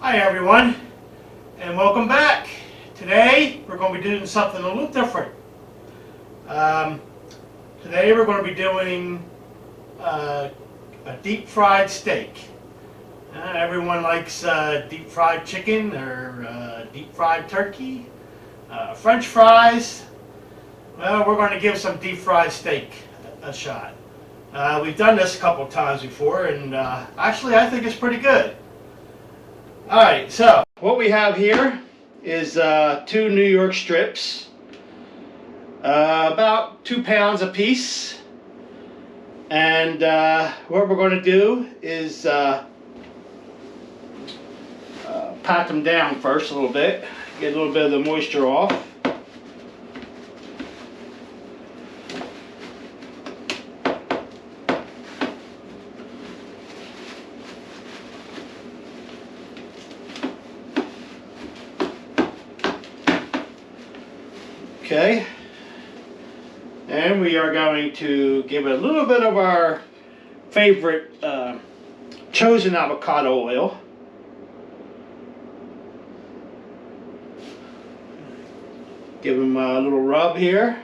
Hi everyone, and welcome back. Today we're going to be doing something a little different. Today we're going to be doing a deep fried steak. Everyone likes deep fried chicken or deep fried turkey, French fries. Well, we're going to give some deep fried steak a shot. We've done this a couple times before, and actually I think it's pretty good. Alright, so what we have here is 2 New York strips, about 2 pounds a piece. And what we're going to do is pat them down first a little bit, get a little bit of the moisture off. Okay, and we are going to give it a little bit of our favorite chosen avocado oil. Give them a little rub here.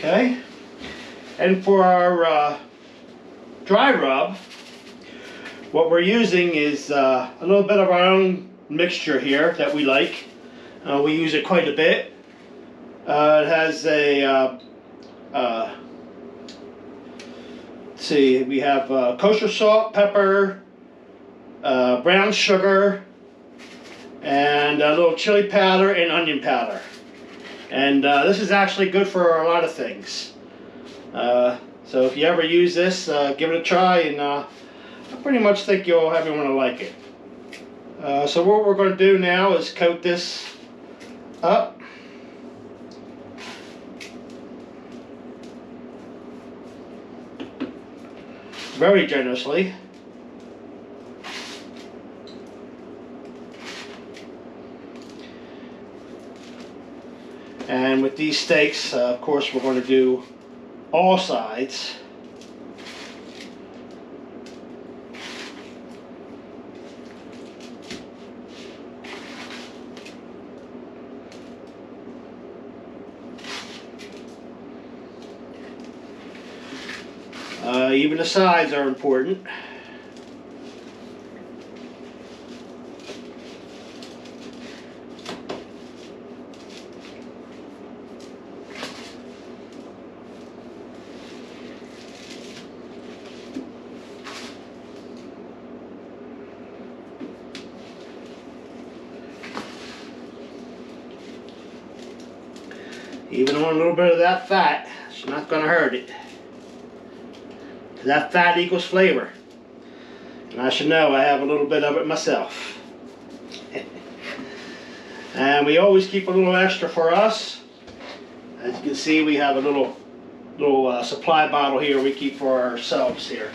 Okay, and for our dry rub, what we're using is a little bit of our own mixture here that we like. We use it quite a bit. It has a, let's see, we have kosher salt, pepper, brown sugar, and a little chili powder and onion powder. And this is actually good for a lot of things. So if you ever use this, give it a try, and I pretty much think everyone will like it. So what we're going to do now is coat this up. Very generously. And with these steaks, of course, we're going to do all sides. Even the sides are important. Even on a little bit of that fat, it's not going to hurt it. That fat equals flavor. And I should know, I have a little bit of it myself. And we always keep a little extra for us. As you can see, we have a little supply bottle here we keep for ourselves here.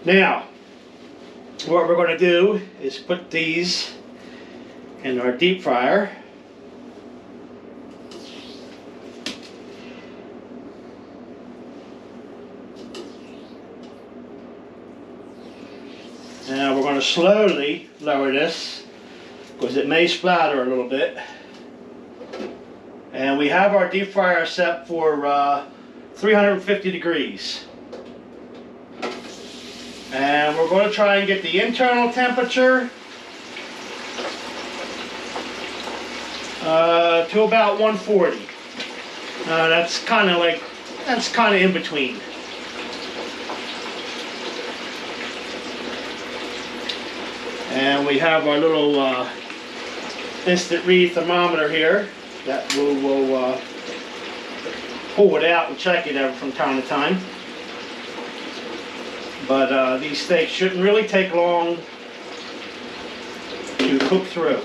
Now, what we're going to do is put these in our deep fryer. Now we're going to slowly lower this because it may splatter a little bit. And we have our deep fryer set for 350 degrees. And we're going to try and get the internal temperature to about 140. That's kind of in between. And we have our little instant read thermometer here that we'll pull it out and check it from time to time. But these steaks shouldn't really take long to cook through.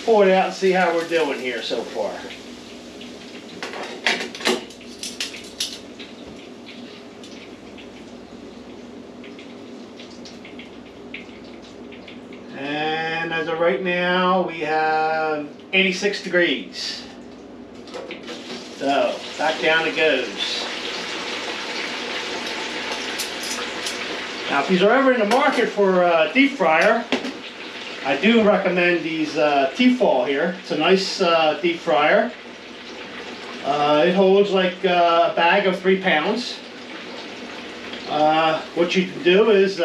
pull it out and see how we're doing here so far. And as of right now, we have 86 degrees. So, back down it goes. Now, if you're ever in the market for a deep fryer, I do recommend these Tefal here. It's a nice deep fryer. It holds like a bag of 3 pounds. What you can do is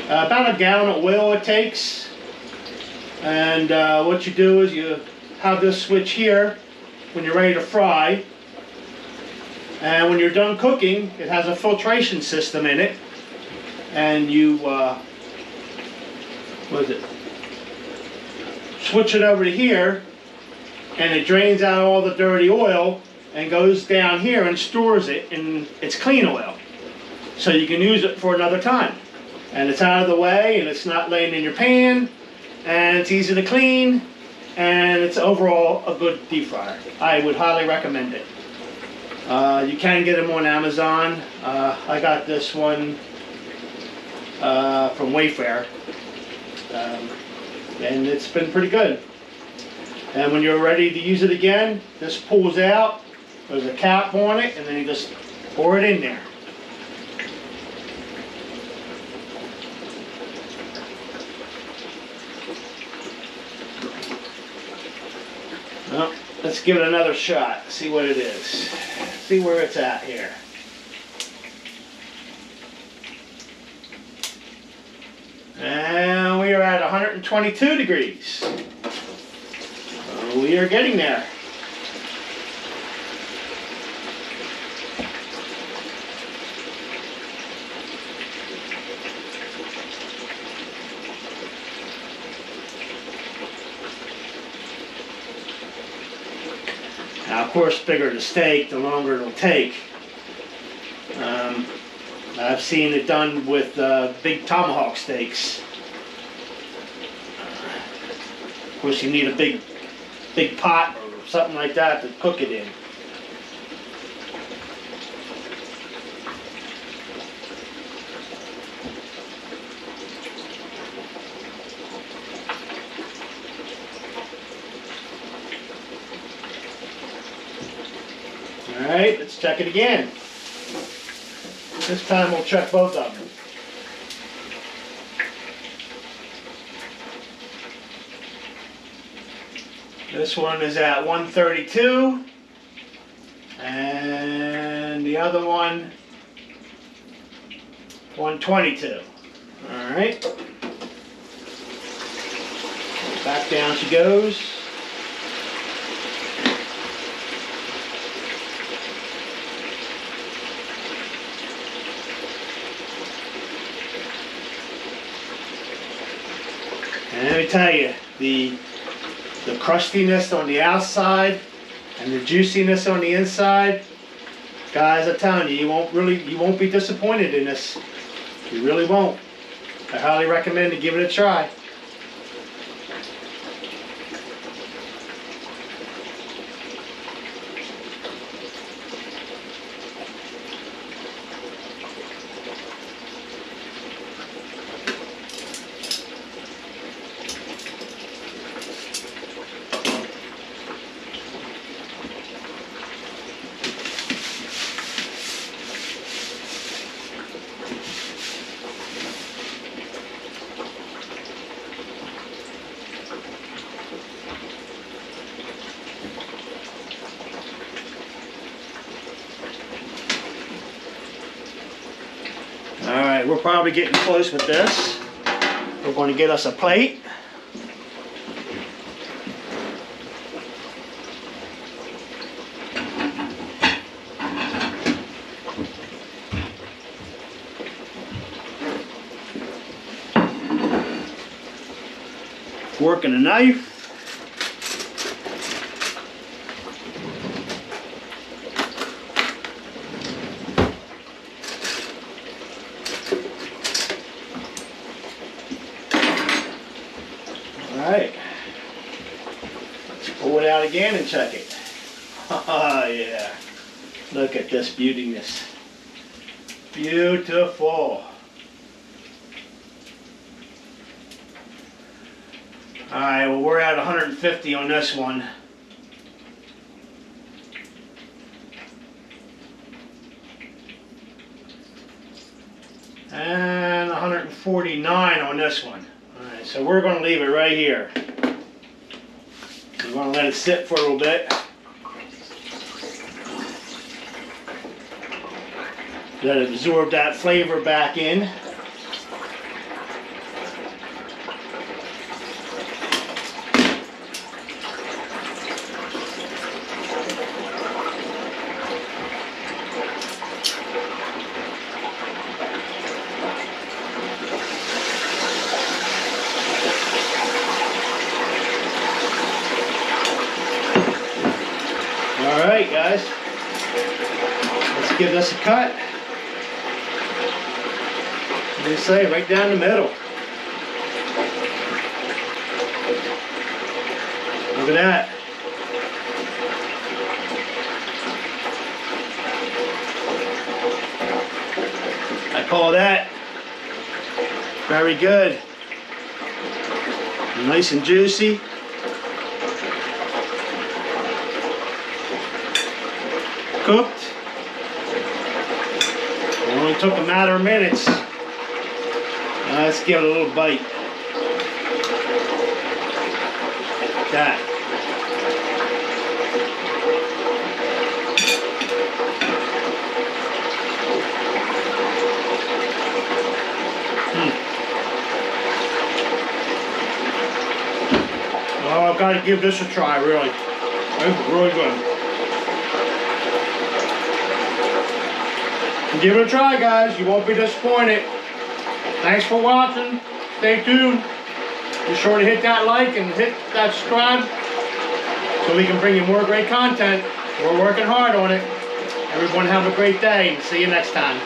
about a gallon of oil it takes. And what you do is you have this switch here when you're ready to fry. And when you're done cooking, it has a filtration system in it. And you switch it over to here, and it drains out all the dirty oil and goes down here and stores it in its clean oil. So you can use it for another time. And it's out of the way, and it's not laying in your pan, and it's easy to clean, and it's overall a good deep fryer. I would highly recommend it. You can get them on Amazon. I got this one from Wayfair. And it's been pretty good. And when you're ready to use it again, this pulls out, there's a cap on it, and then you just pour it in there. Well, let's give it another shot, see what it is. See where it's at here. And we are at 122 degrees. So we are getting there. Now, of course, the bigger the steak, the longer it'll take. I've seen it done with big tomahawk steaks. Of course, you need a big pot or something like that to cook it in. All right, let's check it again. This time we'll check both of them. This one is at 132, and the other one 122. All right. Back down she goes. And let me tell you, the crustiness on the outside and the juiciness on the inside, guys, I'm telling you, you won't be disappointed in this. You really won't. I highly recommend to give it a try. Alright, we're probably getting close with this. We're going to get us a plate. Fork and a knife. Alright. Let's pull it out again and check it. Oh yeah. Look at this beautiness. Beautiful. Alright, well we're at 150 on this one. And 149 on this one. Alright, so we're going to leave it right here. We're going to let it sit for a little bit. Let it absorb that flavor back in. Alright guys, let's give this a cut. As I say, right down the middle. Look at that. I call that very good. Nice and juicy. Cooked. It only took a matter of minutes. Let's give it a little bite. That. Oh, I've got to give this a try, really. It's really good. Give it a try, guys. You won't be disappointed. Thanks for watching. Stay tuned. Be sure to hit that like and hit that subscribe so we can bring you more great content. We're working hard on it. Everyone have a great day. See you next time.